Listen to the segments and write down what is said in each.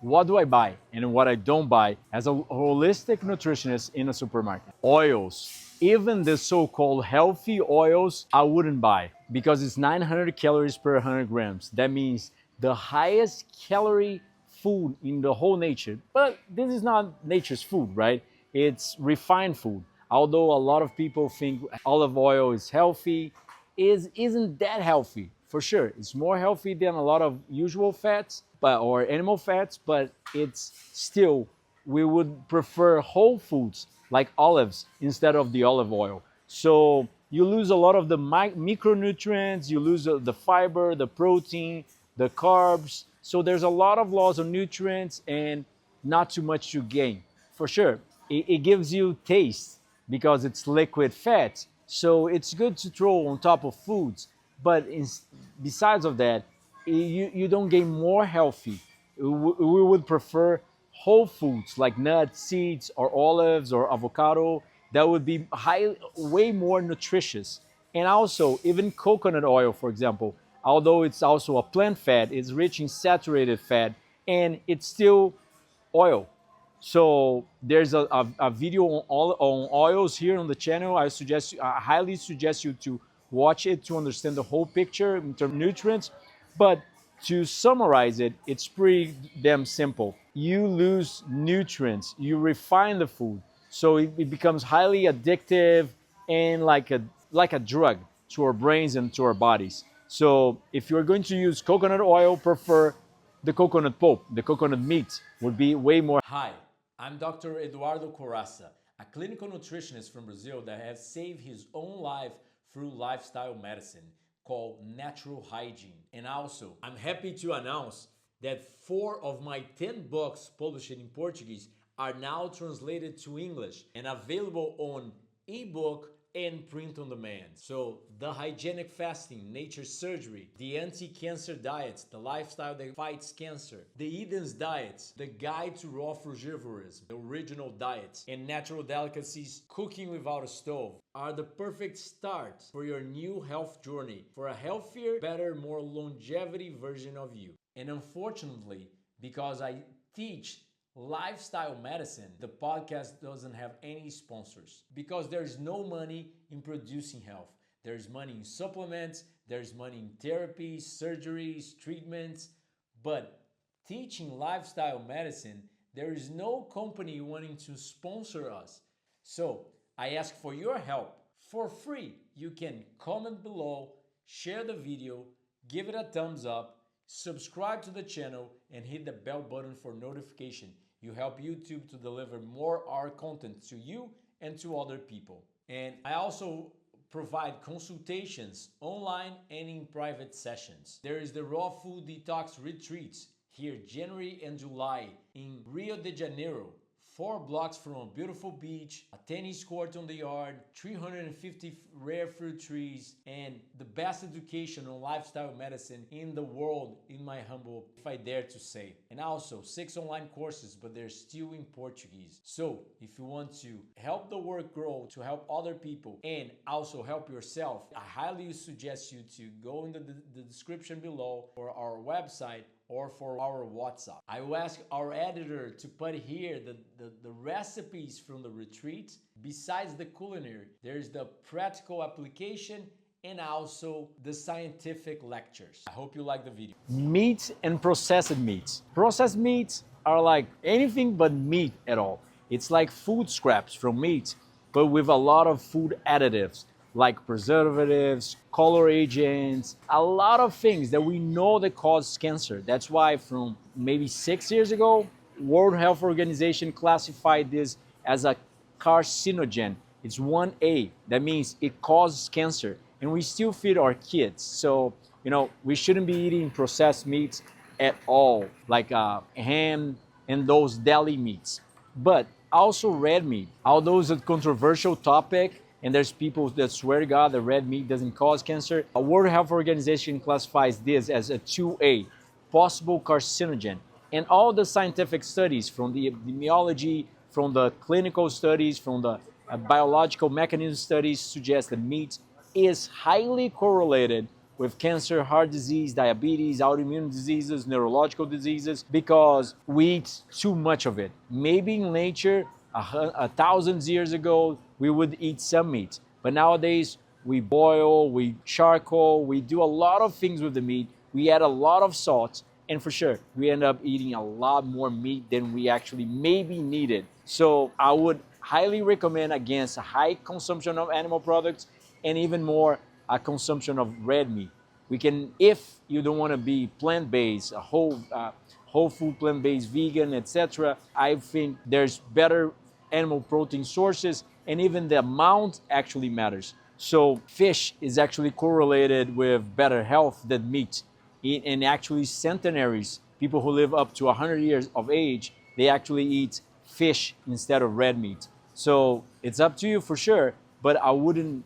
what do I buy and what I don't buy as a holistic nutritionist in a supermarket. Oils, even the so-called healthy oils, I wouldn't buy because it's 900 calories per 100 grams. That means the highest calorie food in the whole nature. But this is not nature's food, right? It's refined food. Although a lot of people think olive oil is healthy, isn't that healthy for sure. It's more healthy than a lot of usual fats, or animal fats, but it's still, we would prefer whole foods like olives instead of the olive oil. So you lose a lot of the micronutrients, you lose the fiber, the protein, the carbs. So there's a lot of loss of nutrients and not too much to gain. For sure, it gives you taste because it's liquid fat. So it's good to throw on top of foods. But besides of that, you don't gain more healthy. We would prefer whole foods like nuts, seeds, or olives or avocado. That would be way more nutritious. And also, even coconut oil, for example, although it's also a plant fat, it's rich in saturated fat, and it's still oil. So there's a video on oils here on the channel. I highly suggest you to watch it to understand the whole picture in terms of nutrients. But to summarize it, it's pretty damn simple. You lose nutrients, you refine the food, so it becomes highly addictive and like a drug to our brains and to our bodies. So if you're going to use coconut oil, prefer the coconut pulp, the coconut meat would be way more. Hi, I'm Dr. Eduardo Corassa, a clinical nutritionist from Brazil that has saved his own life through lifestyle medicine called natural hygiene. And also, I'm happy to announce that 4 of my 10 books published in Portuguese are now translated to English and available on ebook and print on demand. So the hygienic fasting, nature surgery, the anti-cancer diets, the lifestyle that fights cancer, the Eden's diets, the guide to raw frugivorism, the original diets, and natural delicacies, cooking without a stove are the perfect start for your new health journey for a healthier, better, more longevity version of you. And unfortunately, because I teach lifestyle medicine, the podcast doesn't have any sponsors because there's no money in producing health. There's money in supplements, there's money in therapies, surgeries, treatments, but teaching lifestyle medicine, there is no company wanting to sponsor us. So I ask for your help for free. You can comment below, share the video, give it a thumbs up, subscribe to the channel, and hit the bell button for notification. You help YouTube to deliver more our content to you and to other people. And I also provide consultations online and in private sessions. There is the Raw Food Detox Retreats here January and July in Rio de Janeiro. 4 blocks from a beautiful beach, a tennis court on the yard, 350 rare fruit trees, and the best education on lifestyle medicine in the world, in my humble, if I dare to say. And also 6 online courses, but they're still in Portuguese. So if you want to help the work grow, to help other people, and also help yourself, I highly suggest you to go in the description below for our website or for our WhatsApp. I will ask our editor to put here the recipes from the retreat. Besides the culinary, there's the practical application and also the scientific lectures. I hope you like the video. Meat and processed meats. Processed meats are like anything but meat at all. It's like food scraps from meat, but with a lot of food additives like preservatives, color agents, a lot of things that we know that cause cancer. That's why from maybe 6 years ago, World Health Organization classified this as a carcinogen. It's 1A. That means it causes cancer. And we still feed our kids. So, we shouldn't be eating processed meats at all, like ham and those deli meats. But also red meat. Although it's a controversial topic, and there's people that swear to God that red meat doesn't cause cancer, a World Health Organization classifies this as a 2A, possible carcinogen. And all the scientific studies from the epidemiology, from the clinical studies, from the biological mechanism studies suggest that meat is highly correlated with cancer, heart disease, diabetes, autoimmune diseases, neurological diseases, because we eat too much of it. Maybe in nature, 1,000 years ago, we would eat some meat. But nowadays, we boil, we charcoal, we do a lot of things with the meat. We add a lot of salt, and for sure, we end up eating a lot more meat than we actually maybe needed. So I would highly recommend against a high consumption of animal products and even more a consumption of red meat. We can, if you don't want to be plant-based, a whole food plant-based vegan, etc., I think there's better animal protein sources, and even the amount actually matters. So fish is actually correlated with better health than meat. And actually centenaries, people who live up to 100 years of age, they actually eat fish instead of red meat. So it's up to you for sure, but I wouldn't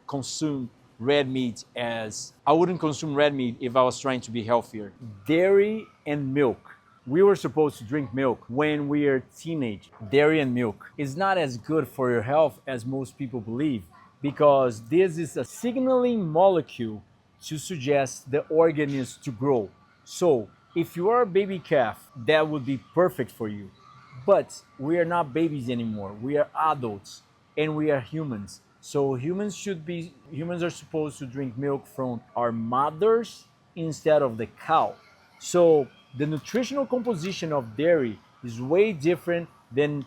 consume red meat if I was trying to be healthier. Dairy and milk. We were supposed to drink milk when we were teenage. Dairy and milk is not as good for your health as most people believe, because this is a signaling molecule to suggest the organism to grow. So if you are a baby calf, that would be perfect for you. But we are not babies anymore. We are adults and we are humans. So humans are supposed to drink milk from our mothers instead of the cow. So the nutritional composition of dairy is way different than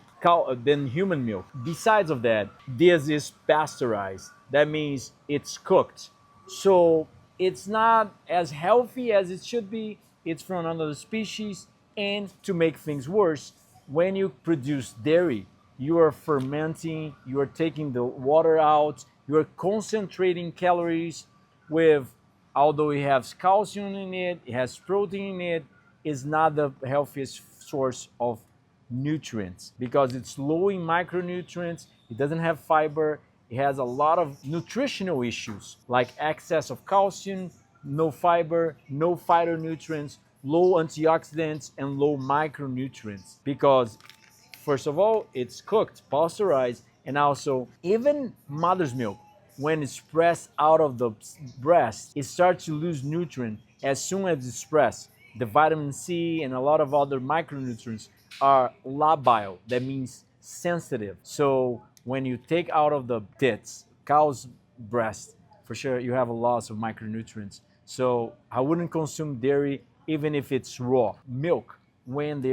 human milk. Besides of that, this is pasteurized. That means it's cooked. So it's not as healthy as it should be. It's from another species. And to make things worse, when you produce dairy, you are fermenting, you are taking the water out, you are concentrating calories with, although it has calcium in it, it has protein in it, is not the healthiest source of nutrients because it's low in micronutrients, it doesn't have fiber, it has a lot of nutritional issues like excess of calcium, no fiber, no phytonutrients, low antioxidants, and low micronutrients because first of all, it's cooked, pasteurized, and also even mother's milk, when it's pressed out of the breast, it starts to lose nutrient as soon as it's pressed. The vitamin C and a lot of other micronutrients are labile, that means sensitive. So when you take out of the tits, cow's breast, for sure you have a loss of micronutrients. So I wouldn't consume dairy even if it's raw. Milk, when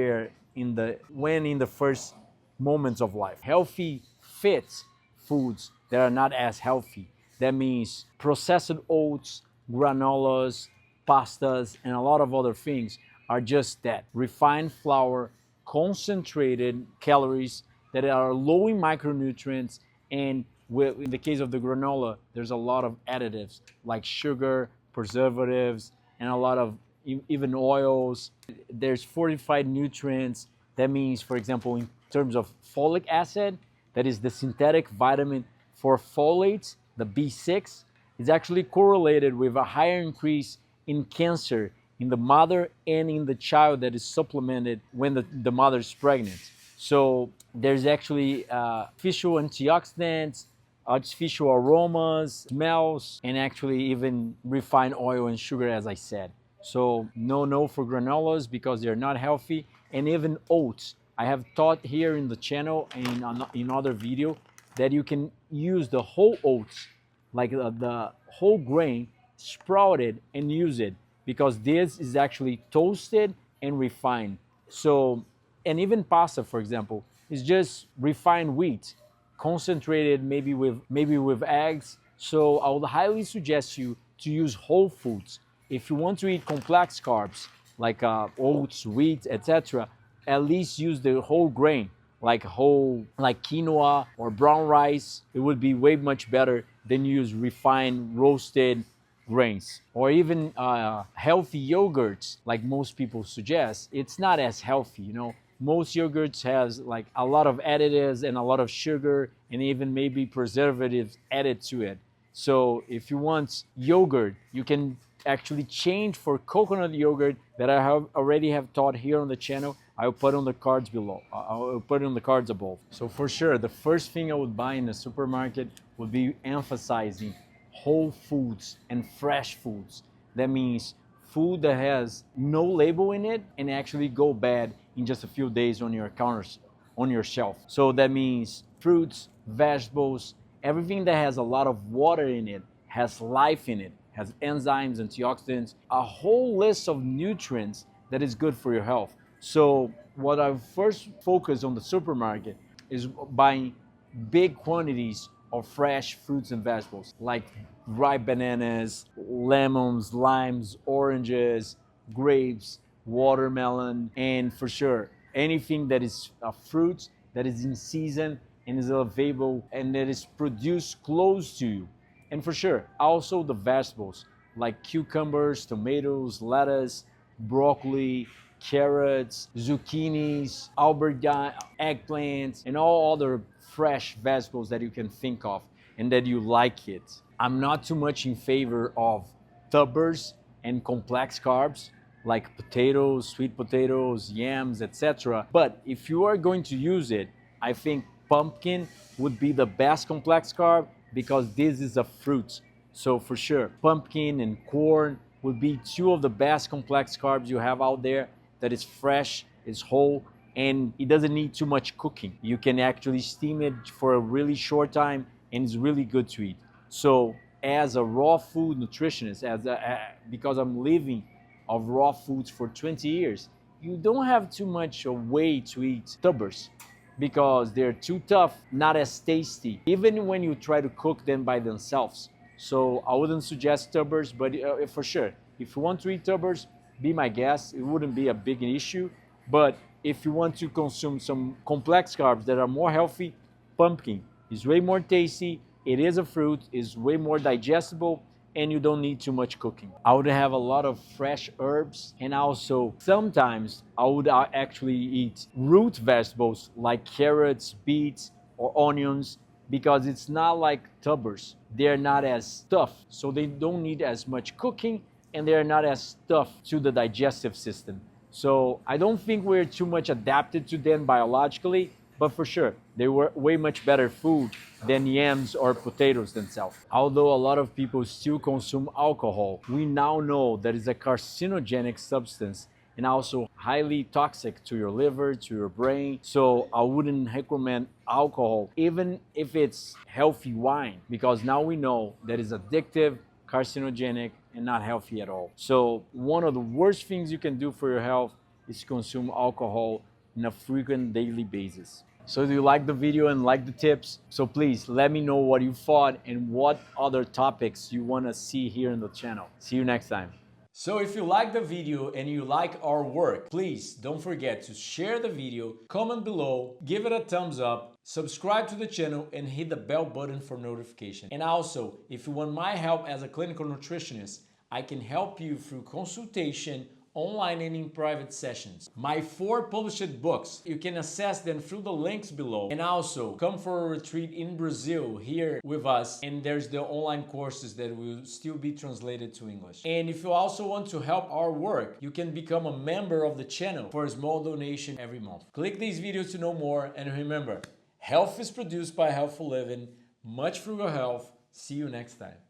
in the first moments of life. Healthy, fit foods that are not as healthy. That means processed oats, granolas, pastas, and a lot of other things are just that. Refined flour, concentrated calories that are low in micronutrients, and in the case of the granola, there's a lot of additives like sugar, preservatives, and a lot of even oils. There's fortified nutrients. That means, for example, in terms of folic acid, that is the synthetic vitamin for folate, the B6, is actually correlated with a higher increase in cancer in the mother and in the child that is supplemented when the mother is pregnant. So there's actually artificial antioxidants, artificial aromas, smells, and actually even refined oil and sugar, as I said. So no for granolas because they're not healthy, and even oats. I have taught here in the channel and in other video that you can use the whole oats, like the whole grain, sprouted, and use it because this is actually toasted and refined. So, and even pasta, for example, is just refined wheat, concentrated maybe with eggs. So I would highly suggest you to use whole foods. If you want to eat complex carbs like oats, wheat, etc., at least use the whole grain, like quinoa or brown rice. It would be way much better than use refined roasted grains. Or even healthy yogurts, like most people suggest. It's not as healthy, you know. Most yogurts has like a lot of additives and a lot of sugar and even maybe preservatives added to it. So if you want yogurt, you can actually change for coconut yogurt that I already have taught here on the channel. I'll put on the cards below. I'll put on the cards above. So for sure, the first thing I would buy in the supermarket would be emphasizing whole foods and fresh foods. That means food that has no label in it and actually go bad in just a few days on your counters, on your shelf. So that means fruits, vegetables, everything that has a lot of water in it, has life in it, has enzymes, antioxidants, a whole list of nutrients that is good for your health. So what I first focus on the supermarket is buying big quantities of fresh fruits and vegetables like ripe bananas, lemons, limes, oranges, grapes, watermelon, and for sure anything that is a fruit that is in season and is available and that is produced close to you. And for sure also the vegetables like cucumbers, tomatoes, lettuce, broccoli, carrots, zucchinis, aubergine, eggplants, and all other fresh vegetables that you can think of and that you like it. I'm not too much in favor of tubers and complex carbs like potatoes, sweet potatoes, yams, etc. But if you are going to use it, I think pumpkin would be the best complex carb because this is a fruit. So for sure, pumpkin and corn would be two of the best complex carbs you have out there that is fresh, is whole, and it doesn't need too much cooking. You can actually steam it for a really short time and it's really good to eat. So as a raw food nutritionist, because I'm living of raw foods for 20 years, you don't have too much a way to eat tubers because they're too tough, not as tasty, even when you try to cook them by themselves. So I wouldn't suggest tubers, but for sure, if you want to eat tubers, be my guest. It wouldn't be a big issue. But if you want to consume some complex carbs that are more healthy, pumpkin is way more tasty. It is a fruit, is way more digestible, and you don't need too much cooking. I would have a lot of fresh herbs, and also sometimes I would actually eat root vegetables like carrots, beets, or onions, because it's not like tubers. They're not as tough, so they don't need as much cooking, and they're not as tough to the digestive system. So I don't think we're too much adapted to them biologically, but for sure, they were way much better food than yams or potatoes themselves. Although a lot of people still consume alcohol, we now know that it's a carcinogenic substance and also highly toxic to your liver, to your brain. So I wouldn't recommend alcohol, even if it's healthy wine, because now we know that it's addictive, carcinogenic, and not healthy at all. So one of the worst things you can do for your health is to consume alcohol on a frequent daily basis. So do you like the video and like the tips? So please let me know what you thought and what other topics you want to see here on the channel. See you next time. So if you like the video and you like our work, please don't forget to share the video, comment below, give it a thumbs up, subscribe to the channel, and hit the bell button for notification. And also, if you want my help as a clinical nutritionist, I can help you through consultation, online and in private sessions. My 4 published books, you can access them through the links below. And also, come for a retreat in Brazil here with us, and there's the online courses that will still be translated to English. And if you also want to help our work, you can become a member of the channel for a small donation every month. Click these videos to know more, and remember, health is produced by healthful living. Much frugal health. See you next time.